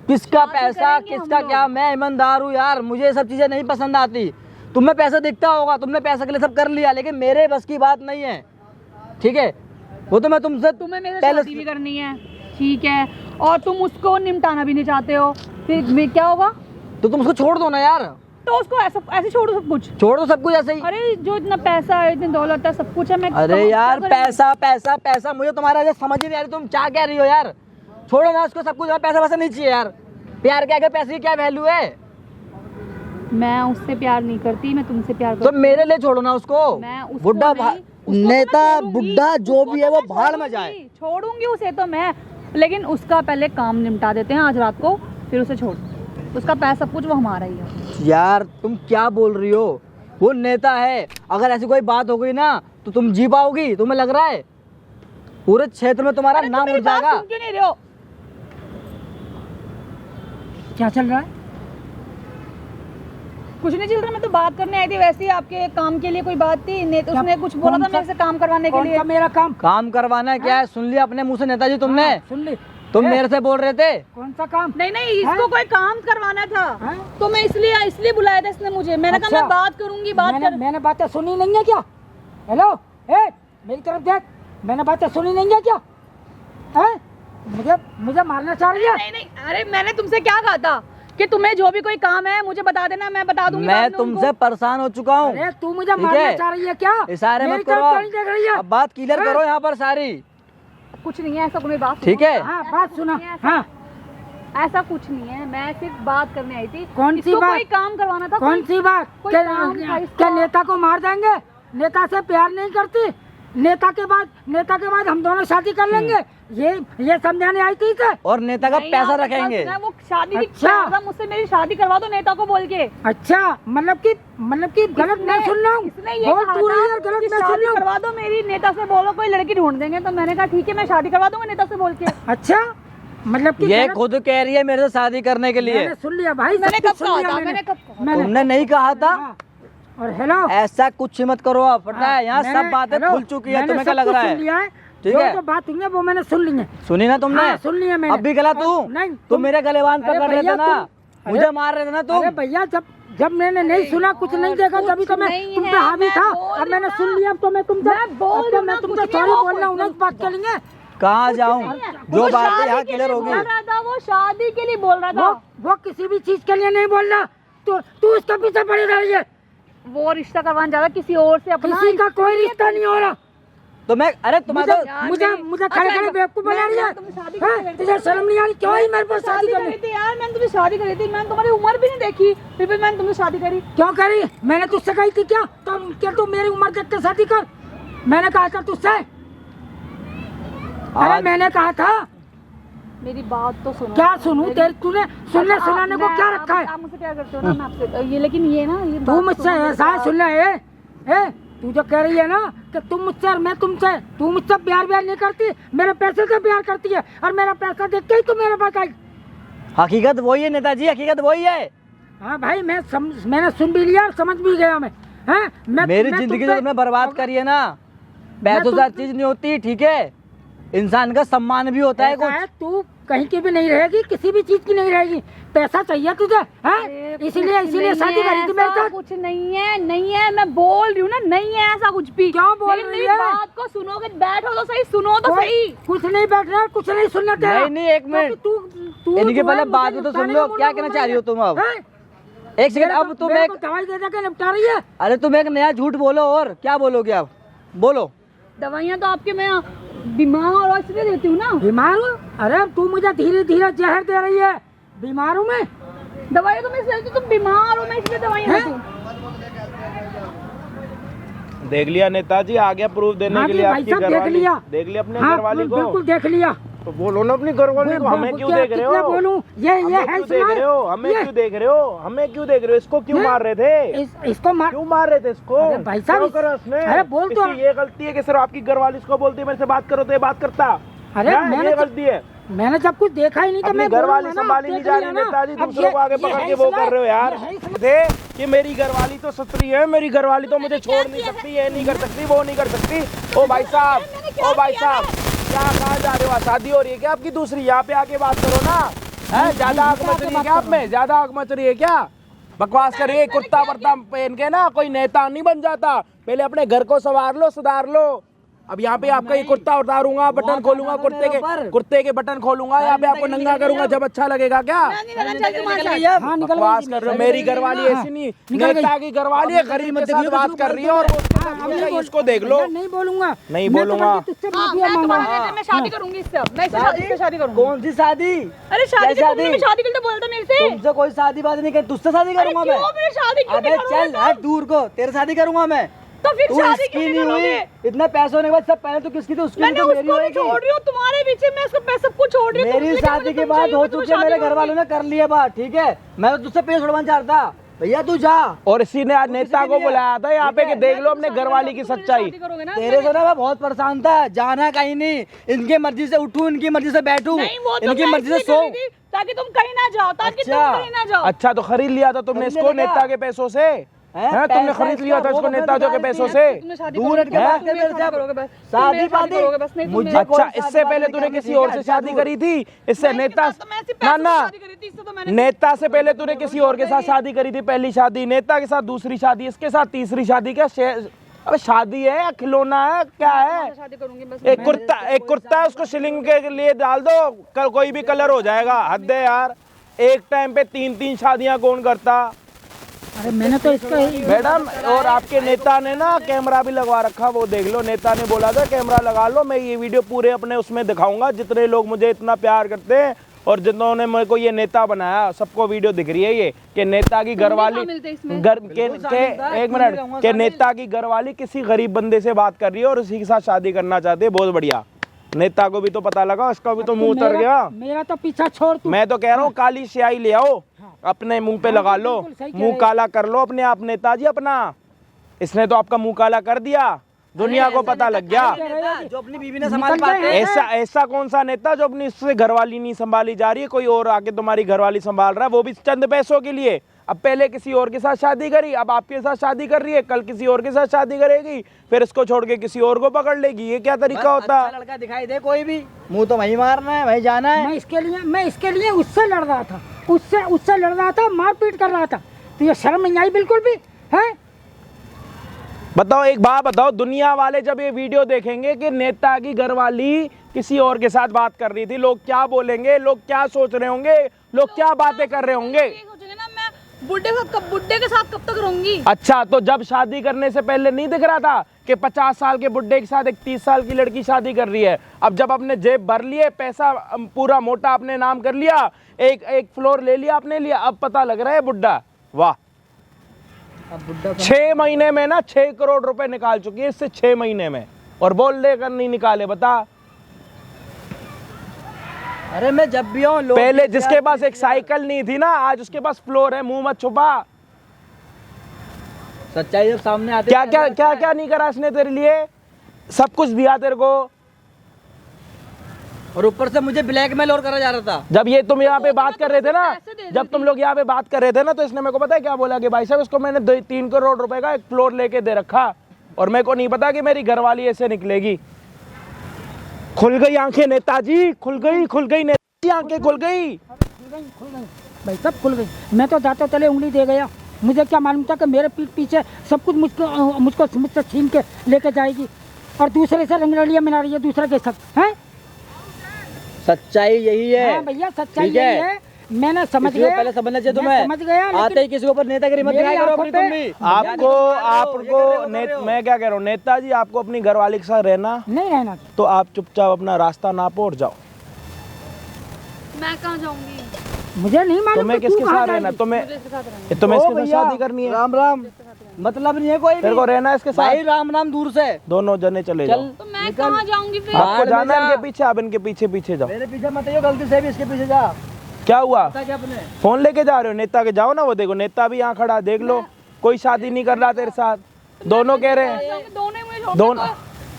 किसका पैसा किसका क्या? मैं ईमानदार हूँ यार, मुझे ये सब चीजें नहीं पसंद आती। तुम्हें पैसा दिखता होगा, तुमने पैसे के लिए सब कर लिया, लेकिन मेरे बस की बात नहीं है, ठीक है? वो तो मैं तुमसे, तुम्हें मेरे साथ शादी भी करनी है, ठीक है, और तुम उसको निपटाना भी नहीं चाहते हो, फिर क्या होगा? तो तुम उसको छोड़ दो ना यार। तो उसको ऐसे छोड़ दो, सब कुछ छोड़ दो, सब कुछ ऐसे ही। अरे जो इतना पैसा है, इतनी दौलत है, सब कुछ है, मैं अरे यार पैसा पैसा पैसा, मुझे तुम्हारा समझ ही नहीं आ रही, तुम क्या कह रही हो यार? छोड़ो ना उसको, सब कुछ, पैसा वैसा नहीं चाहिए यार। प्यार के आगे पैसे की क्या वैल्यू है? मैं उससे प्यार नहीं करती, मैं तुमसे प्यार तो करती मेरे लिए छोड़ो ना उसको। मैं उसको बुढ़ा नहीं, उसको तो मैं नेता छोड़ूंगी, बुढ़ा जो भी है वो उसको भाड़ मैं में जाए। छोड़ूंगी उसे तो मैं, लेकिन उसका पहले काम निपटा देते हैं आज रात को, फिर उसे छोड़। उसका पैसा सब कुछ वो हमारा ही है। यार तुम क्या बोल रही हो? वो नेता है, अगर ऐसी कोई बात हो गई ना तो तुम जी पाओगी? तुम्हें लग रहा है पूरे क्षेत्र में तुम्हारा अरे तुम नाम मेरी उठ बात जाएगा? सुन क्यों नहीं रहे हो? क्या चल रहा है? कुछ नहीं चल रहा, मैं तो बात करने आई थी, वैसे ही आपके काम के लिए कोई बात थी। उसने कुछ बोला था मेरे से काम करवाने के कौन लिए। सा मेरा काम? काम करवाना है क्या है? सुन लिया अपने मुंह से नेताजी तुमने? हाँ, सुन ली। तुम ए, मेरे से बोल रहे थे? कौन सा काम? नहीं नहीं, इसको कोई काम करवाना था, हैं? तो मैं इसलिए बुलाया था इसने मुझे। मैंने कहा अच्छा। मैं बात करूंगी, बात कर। मैंने बातें सुनी नहीं है क्या? हेलो, ए मेरी तरफ देख, मैंने बातें सुनी नहीं है क्या? हैं? मुझे मारना चाह रही है? नहीं नहीं, अरे मैंने तुमसे क्या कहा था कि तुम्हें जो भी कोई काम है मुझे बता देना, मैं बता दूंगी। मैं बाद में उनको। तुमसे परेशान हो चुका हूँ। अरे तू मुझे ठीक मारना है? चाह रही है क्या? इशारे मेरी मत करो, तरफ क्यों नहीं देख रही है? अब बात क्लियर हैं? करो यहाँ पर सारी। कुछ नहीं है ऐसा, कोई बात सुनो। ठीक है? हाँ बात सुना। नहीं है ऐसा। हाँ ऐसा कुछ नहीं है, मैं सिर्फ बात करने आई थी। कौन सी इसको बात? कोई काम करवाना था। कौन सी बात? कोई क्या काम था इसका? क्या नेता को मार देंगे? नेता से प्यार नहीं करती? नेता के बाद हम दोनों शादी कर लेंगे, ये समझाने आई थी इसे? और नेता का नहीं, पैसा आपने रखेंगे। सुना है, वो शादी की अच्छा। पैसा मुझसे, मेरी शादी करवा दो नेता को बोल के। अच्छा, मतलब कि गलत मैं सुन रहा हूँ? इसने ये बहुत कहा दूर है था यार, कि गलत मैं सुन शादी रहा हूँ। करवा दो मेरी, नेता से बोलो कोई लड़की ढूंढ देंगे। तो मैंने कहा ठीक है, मैं शादी करवा दूंगा नेता से बोल के। अच्छा, मतलब कि ये गलत- खुद कह रही है मेरे से शादी करने के लिए। मैंने सुन लिया भाई, मैंने सब कुछ कब सुन कहा लिया था? मैंने। मैंने कब कहा? मैंने- तुमने नहीं कहा था? हाँ। और हेलो, ऐसा कुछ मत करो आप, पता है यहाँ मैंने- सब बातें हेलो, खुल चुकी है। मैंने तुम्हें क्या सब लग कुछ रहा सुन है? लिया है। ठीक जो है? जो बात हुई है वो मैंने सुन ली है। सुनी ना तुमने? हाँ, सुन लिया मैंने। अब भी गलत हूँ? नहीं, तुम मेरे गले बांध अरे पकड़ रहे भैया, थे ना, तुम- मुझे अरे- मार रहे थे ना अरे तुम। भैया, जब मैंने नहीं सुना, कुछ नहीं देखा, तभी तो मैं नहीं तुम पे है, हावी मैं था। बोल अब मैंने रही सुन हूँ लिया, अब तो मैं तुमसे मैं बोल अब रही तो हूँ मैं ना, तुमसे कुछ नहीं, सॉरी वो बोल रहा हूँ ना, कुछ इस बात के लिए। कहाँ जाऊँ? जो वो बातें शादी यहाँ के क्लियर लिए होगी। बोल रहा था, वो शादी के लिए बोल रहा था। वो किसी भी चीज के लिए नहीं बोल रहा। तू उसके पीछे पड़ी रही है। वो रिश्ता करवाने जा रहा है किसी और से अपना। किसी का कोई रिश्ता नहीं हो रहा। तो मैं, अरे तुम्हारा तो यार, मुझे मेरी- मुझे खड़े अच्छा, खड़े बेवकूफ बना रही है। मैं तुमसे शादी करनी हैं? थी। तुझे शर्म नहीं आ रही? क्यों ही मेरे पर शादी शादी करनी? करी थी यार, मैंने तुमसे शादी करी थी। मैंने तुम्हारी उम्र भी नहीं देखी, फिर भी मैंने तुमसे शादी करी। क्यों करी? मैंने तुझसे कही थी क्या? तू मेरी उम्र देख के शादी कर? मैंने कहा था तुझसे? अरे आज- मैंने कहा था। मेरी बात तो सुनो। क्या सुनूं? मेरी- तेरे तूने सुनने अच्छा, सुनाने को मैं- क्या रखा है? आप मुझसे प्यार करते हो ना, मैं आपसे ये, लेकिन ये ना ये तू बात मुझसे सुनो मेरी ऐसा है, बात। सुन ले, तू जो कह रही है ना कि तुम मुझसे और मैं तुमसे, तू मुझसे प्यार नहीं करती, मेरे पैसे से प्यार करती है, और मेरा पैसा देख के ही तू मेरे पास आई। हकीकत वही है नेताजी, हकीकत वही है। हाँ भाई, मैंने सुन भी लिया और समझ भी गया मैं। हैं? मेरी मैं जिंदगी तुम जो पे- तुमने बर्बाद करी है ना, पैसों से हर चीज नहीं होती, ठीक है? इंसान का सम्मान भी होता है ऐसा कुछ। है, तू कहीं की भी नहीं रहेगी, किसी भी चीज की नहीं रहेगी। पैसा चाहिए तुझे, हैं? अरे इसीलिए कुछ इसीलिए नहीं शादी है, करी थी मेरे ऐसा साथ। कुछ नहीं है, मैं बोल रही हूँ ना, नहीं है ऐसा कुछ भी। क्यों बोल लेकिन रही मेरी है? बात को सुनोगे, बैठो तो सही, सुनो तो कोई- सही। कुछ नहीं बैठना, कुछ नहीं सुनना तेरा। नहीं, नहीं, एक मिनट। तू इनकी जो है, पहले मुझे बात भी तो सुन निपटाने लो, का क्या बोल कहना रहा चाह रही हो तुम अब? हैं? एक सेकंड, अब तुम मेरे एक, को दवाई दे के निपटा रही है। अरे तुम एक नया झूठ बोलो, और क्या बोलोगे आप? बोलो। दवाइयाँ तो आपके मैं बीमार और इसलिए देती हूँ ना। बीमार हूँ? अरे तू मुझे धीरे धीरे जहर दे रही है। बीमार हूँ मैं? दवाई तो मैं इसलिए देती हूँ, तुम बीमार हो, मैं इसलिए दवाइयाँ देती हूँ। देख लिया नेताजी, आ गया प्रूफ देने हाँ के जी, लिए भाई आपकी साहब, देख घरवाली। लिया। देख लिया अपने हाँ, घरवाली को? बिल्कुल देख लिया। तो बोलो ना अपनी घरवाली को, हमें क्यों देख रहे कितना हो? बोलूं? ये हमें है क्यों देख रहे हो? हमें ये- क्यों देख रहे हो? हमें क्यों देख रहे हो? इसको क्यों हैं? मार रहे थे? इसको मार। क्यों मार रहे थे इसको? अरे भाई साहब, क्यों करा उसने? अरे बोल तो। इसकी ये गलती है कि सिर्फ आपकी घरवाली इसको बोलती है मेरे से बात करो तो ये बात करता। अरे क्या? मैंने ये तो- गलती है। मैंने जब कुछ देखा ही नहीं तो अपनी मैं घरवाली बोलूंगा ना, संभाली नहीं देख जा लिया रही ना। नेताजी, अब दूसरों को आगे ये पकड़ है के वो इसलिए- कर रहे हो यार। ये है इसलिए- थे कि मेरी घरवाली तो सत्री है, मेरी घरवाली तो मुझे छोड़ नहीं सकती, ये नहीं कर सकती, वो नहीं कर सकती। ओ भाई साहब, ओ भाई साहब, क्या कहाँ जा रहे हो? शादी हो रही है क्या आपकी दूसरी? यहाँ पे आके बात करो ना। है ज्यादा आग मच रही है क्या आप में? ज्यादा आग मच रही है क्या? बकवास कर रही है, कुर्ता वर्ता पहन के ना कोई नेता नहीं बन जाता। पहले अपने घर को संवार लो, सुधार लो। अब यहाँ पे आपका ये कुर्ता उतारूंगा, बटन खोलूंगा, कुर्ते के बटन खोलूंगा, यहाँ पे आपको नंगा करूंगा, जब अच्छा लगेगा क्या? मैं नहीं रहना चाहती तुम्हारे साथ। हाँ निकल बकवास कर रहे हो, मेरी घरवाली ऐसी नहीं, नेता की घरवाली है, गरीब के साथ बात कर रही है और इसको देख लो। नहीं बोलूंगा, नहीं बोलूंगा। मैं तुम्हारे बेटे में शादी करूंगी इससे, मैं इससे शादी करूंगी। कौन सी शादी? अरे शादी क्या तुमने भी शादी के लिए तो बोलता मेरे से। तुमसे कोई शादी बात नहीं कर, तुझसे शादी करूंगा मैं। क्यों मेरी शादी क्यों अबे नहीं करोगे चल हट दूर को, तेरे शादी करूंगा मैं। तो फिर तू शादी इसकी क्यों नहीं हुई, करोगे? इतने पैसे होने के बाद सब पहले तो किसकी थी, उसकी मैंने तो मेरी उसको भी होगी। छोड़ रही हूँ तुम्हारे पीछे, मैं उसको पैसे सब कुछ छोड़ रही हूँ। मेरी शादी के बाद हो चुकी है, मेरे घर वालों ने कर लिया बात, ठीक है। मैं तो तुझसे पैसे छुड़वाना चाहता, भैया तू जा। और इसी ने आज नेता को बुलाया था यहाँ पे कि देख लो अपने घरवाली की सच्चाई। तेरे से ना मैं बहुत परेशान था, जाना कहीं नहीं, इनकी मर्जी से उठूं, इनकी मर्जी से बैठूं, इनकी मर्जी से सो, ताकि तुम कहीं ना जाओ, ताकि तुम कहीं ना जाओ। अच्छा तो खरीद लिया था तुमने इसको नेता के पैसों से? हैं तुमने खरीद लिया था इसको नेताओं के पैसों से? दूर हट के बात कर मेरे से। शादी पादी मुझे अच्छा इससे पहले तूने किसी और से शादी करी थी? इससे नेता ना नेता से पहले तूने किसी और के साथ शादी करी थी, पहली शादी, नेता के साथ दूसरी शादी, इसके साथ तीसरी शादी। क्या अबे शादी है या खिलौना है, क्या है? एक कुर्ता है, उसको शिलिंग के लिए डाल दो, कल कोई भी कलर हो जाएगा। हद है यार, एक टाइम पे 3-3 शादियां कौन करता? अरे मैंने तो इसका ही मैडम, और आपके नेता ने ना कैमरा भी लगवा रखा, वो देख लो। नेता ने बोला था कैमरा लगा लो, मैं ये वीडियो पूरे अपने उसमें दिखाऊंगा, जितने लोग मुझे इतना प्यार करते हैं और जिन्होंने मेरे को ये नेता बनाया, सबको वीडियो दिख रही है ये कि नेता की घरवाली एक मिनट के नेता की घरवाली किसी गरीब बंदे से बात कर रही है और उसी के साथ शादी करना चाहते हैं। बहुत बढ़िया, नेता को भी तो पता लगा, उसका भी तो मुंह उतर गया। मेरा तो पीछा छोड़ तू। मैं तो कह रहा हूँ काली स्याही ले आओ, अपने मुंह पे लगा लो, मुंह काला कर लो अपने आप नेताजी अपना। इसने तो आपका मुंह काला कर दिया, दुनिया को पता लग गया। जो अपनी बीवी ने संभाल पाते हैं। ऐसा कौन सा नेता जो अपनी इससे घरवाली नहीं संभाली जा रही है, कोई और आके तुम्हारी घरवाली संभाल रहा है, वो भी चंद पैसों के लिए। अब पहले किसी और के साथ शादी करी, अब आपके साथ शादी कर रही है, कल किसी और के साथ शादी करेगी, फिर इसको छोड़ के किसी और को पकड़ लेगी। ये क्या तरीका होता है? अच्छा लड़का दिखाई दे कोई भी, मुंह तो वही मारना है, वही जाना है। मैं इसके लिए उससे लड़ रहा था, उससे लड़ रहा था, मारपीट कर रहा था। तो ये शर्म नहीं आई बिल्कुल भी है? बताओ, एक बात बताओ, दुनिया वाले जब ये वीडियो देखेंगे कि नेता की घरवाली किसी और के साथ बात कर रही थी, लोग क्या बोलेंगे, लोग क्या सोच रहे होंगे, लोग क्या बातें कर रहे होंगे? बुड्ढे के साथ कब तक रहूंगी? अच्छा, तो जब शादी करने से पहले नहीं दिख रहा था कि 50 साल के बुड्ढे के साथ एक 30 साल की लड़की शादी कर रही है? अब जब अपने जेब भर लिए, पैसा पूरा मोटा अपने नाम कर लिया, एक फ्लोर ले लिया अपने लिए, अब पता लग रहा है बुड्ढा। वाह, 6 महीने में ना 6 करोड़ रुपए निकाल चुकी है इससे, 6 महीने में, और बोल लेकर नहीं निकाले। बता, अरे मैं जब भी आऊं, पहले जिसके पास एक साइकिल नहीं थी ना, आज उसके पास फ्लोर है। मुंह मत छुपा, सच्चाई जब सामने आती क्या क्या क्या क्या नहीं करा इसने तेरे लिए, सब कुछ दिया तेरे को, और ऊपर से मुझे ब्लैकमेल और करा जा रहा था। जब ये तुम यहाँ पे बात कर रहे थे ना, जब तुम लोग यहाँ पे बात कर रहे थे ना, तो इसने मेरे को पता है क्या बोला कि भाई साहब इसको मैंने 3 करोड़ रुपए का एक फ्लोर लेके दे रखा, और मेरे को नहीं पता कि मेरी घरवाली ऐसे निकलेगी। खुल गई आंखें नेताजी, खुल गई नेताजी, आंखें खुल गई भाई, सब खुल गई। मैं तो जाते तले उंगली दे गया, मुझे क्या मालूम था कि मेरे पीठ पीछे सब कुछ मुझको छीन के लेके जाएगी और दूसरे से रंगरलिया मिला रही है, दूसरे के साथ है। सच्चाई यही है। हाँ भैया, सच्चाई यही है। मैंने समझ गया, पहले समझना चाहिए तुम्हें। समझ गया, आते ही किसी के ऊपर नेतागिरी मत दिखाया करो अपनी तुम भी। मैं क्या कह रहा हूँ नेताजी, आपको अपनी घरवाली के साथ रहना नहीं रहना, तो आप चुपचाप अपना रास्ता नापो और जाओ। मैं कहाँ जाऊंगी? मुझे नहीं मालूम। तुम्हें किसके साथ रहना? तुम्हें इसके साथ शादी करनी है? राम राम, मतलब नहीं है कोई तेरे को रहना है इसके साथ? भाई राम राम, दूर से दोनों जने चले जाओ। तो मैं कहाँ जाऊंगी फिर? आपको जाना है इनके पीछे, आप इनके पीछे पीछे जाओ। मेरे पीछे मत आइयो, गलती से भी इसके पीछे जा। क्या हुआ? क्या अपने फोन लेके जा रहे हो नेता के? जाओ ना, वो देखो नेता भी यहाँ खड़ा, देख लो, कोई शादी नहीं कर रहा तेरे साथ। दोनों कह रहे हैं, दोनों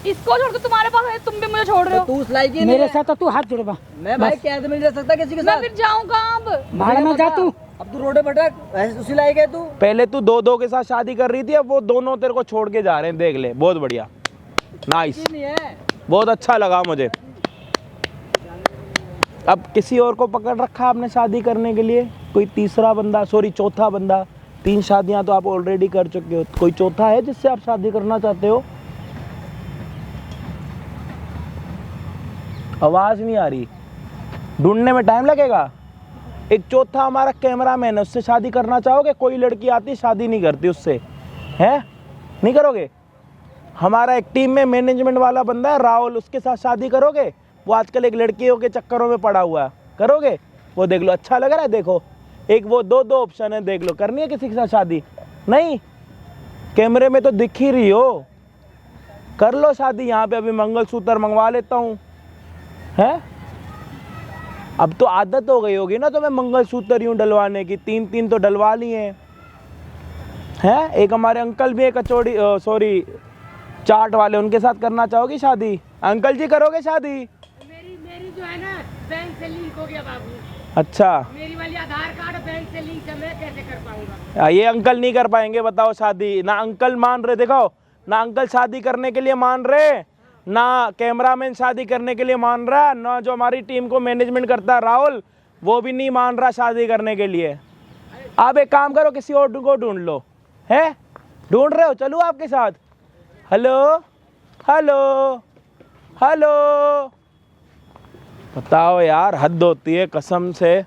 इसको छोड़ के तुम्हारे पास है, तुम भी मुझे छोड़ रहे हो। तू उस लायक ही मेरे साथ तो तू हाथ जुड़वा। मैं भाई कैद में नहीं रह सकता किसी के मैं साथ। फिर जाऊँ कहाँ अब? भाड़ में जा तू। अब तू रोडे भटक, ऐसे उसी लायक है तू। पहले तू 2 के साथ शादी कर रही थी, अब वो दोनों तेरे को छोड़ के जा रहे हैं, देख ले। बहुत बढ़िया, नाइस, नहीं है। बहुत अच्छा लगा मुझे। अब किसी और को पकड़ रखा आपने शादी करने के लिए, कोई तीसरा बंदा, सॉरी चौथा बंदा। 3 शादियां तो आप ऑलरेडी कर चुके हो, कोई चौथा है जिससे आप शादी करना चाहते हो? आवाज़ नहीं आ रही, ढूंढने में टाइम लगेगा। एक चौथा हमारा कैमरामैन है, उससे शादी करना चाहोगे? कोई लड़की आती शादी नहीं करती उससे, है? नहीं करोगे? हमारा एक टीम में मैनेजमेंट वाला बंदा है राहुल, उसके साथ शादी करोगे? वो आजकल एक लड़कियों के चक्करों में पड़ा हुआ है, करोगे? वो देख लो, अच्छा लग रहा है, देखो एक वो दो ऑप्शन है, देख लो, करनी है किसी के साथ शादी? नहीं, कैमरे में तो दिख ही रही हो, कर लो शादी यहाँ पे। अभी मंगलसूत्र मंगवा लेता हूँ, है? अब तो आदत हो गई होगी ना तो मैं मंगलसूत्र यूँ डलवाने की, 3 तो डलवा लिए हैं। एक हमारे अंकल भी है कचौड़ी सॉरी चाट वाले, उनके साथ करना चाहोगी शादी? अंकल जी करोगे शादी? मेरी जो है ना बैंक से लिंक हो गया बाबू। अच्छा, मेरी वाली आधार कार्ड बैंक से लिंक है, मैं कैसे कर पाऊंगा? ये अंकल नहीं कर पाएंगे, बताओ शादी। ना अंकल मान रहे, देखो ना अंकल शादी करने के लिए मान रहे, ना कैमरामैन शादी करने के लिए मान रहा, ना जो हमारी टीम को मैनेजमेंट करता है राहुल, वो भी नहीं मान रहा शादी करने के लिए। आप एक काम करो, किसी और को ढूंढ लो, है? ढूंढ रहे हो? चलूँ आपके साथ? हेलो हेलो हेलो, बताओ यार, हद होती है कसम से।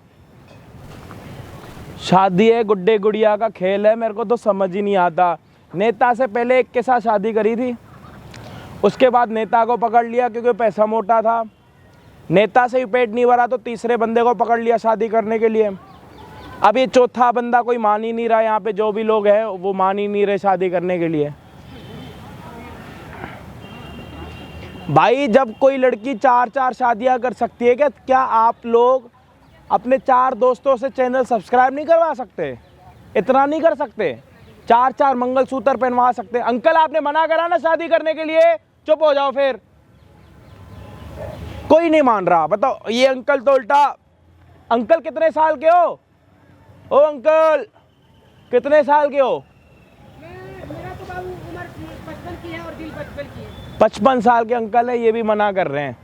शादी है गुड्डे गुड़िया का खेल है, मेरे को तो समझ ही नहीं आता। नेता से पहले एक के साथ शादी करी थी, उसके बाद नेता को पकड़ लिया क्योंकि पैसा मोटा था। नेता से ही पेट नहीं भरा तो तीसरे बंदे को पकड़ लिया शादी करने के लिए। अब ये चौथा बंदा कोई मान ही नहीं रहा, यहाँ पे जो भी लोग हैं वो मान ही नहीं रहे शादी करने के लिए। भाई जब कोई लड़की 4 शादियां कर सकती है, क्या आप लोग अपने 4 दोस्तों से चैनल सब्सक्राइब नहीं करवा सकते? इतना नहीं कर सकते? 4 मंगलसूत्र पहनवा सकते? अंकल आपने मना करा ना शादी करने के लिए, चुप हो जाओ फिर। कोई नहीं मान रहा, बताओ। ये अंकल तो उल्टा, अंकल कितने साल के हो? ओ अंकल कितने साल के हो? मेरा तो बाबू उम्र 55 की है और दिल 55 की है। 55 साल के अंकल है, ये भी मना कर रहे हैं।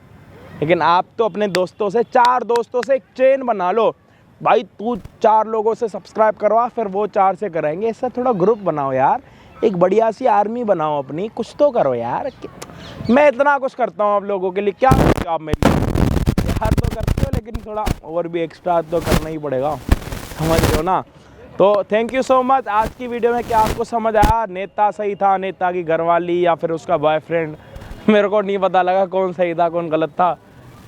लेकिन आप तो अपने दोस्तों से, 4 दोस्तों से एक चेन बना लो भाई। तू 4 लोगों से सब्सक्राइब करवा, फिर वो 4 से कराएंगे। इससे थोड़ा ग्रुप बनाओ यार, एक बढ़िया सी आर्मी बनाओ अपनी, कुछ तो करो यार। मैं इतना कुछ करता हूँ आप लोगों के लिए, क्या करते हो आप मेरे लिए? हर तो करते हो, लेकिन थोड़ा और भी एक्स्ट्रा तो करना ही पड़ेगा, समझ रहे हो ना? तो थैंक यू सो मच। आज की वीडियो में क्या आपको समझ आया? नेता सही था, नेता की घरवाली या फिर उसका बॉयफ्रेंड? मेरे को नहीं पता लगा कौन सही था कौन गलत था।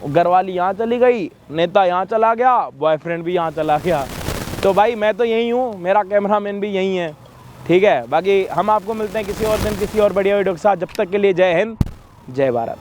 घरवाली यहाँ चली गई, नेता यहाँ चला गया, बॉयफ्रेंड भी यहाँ चला गया। तो भाई मैं तो यही हूँ, मेरा कैमरामैन भी यही है, ठीक है? बाकी हम आपको मिलते हैं किसी और दिन किसी और बढ़िया वीडियो के साथ। जब तक के लिए जय हिंद, जय भारत।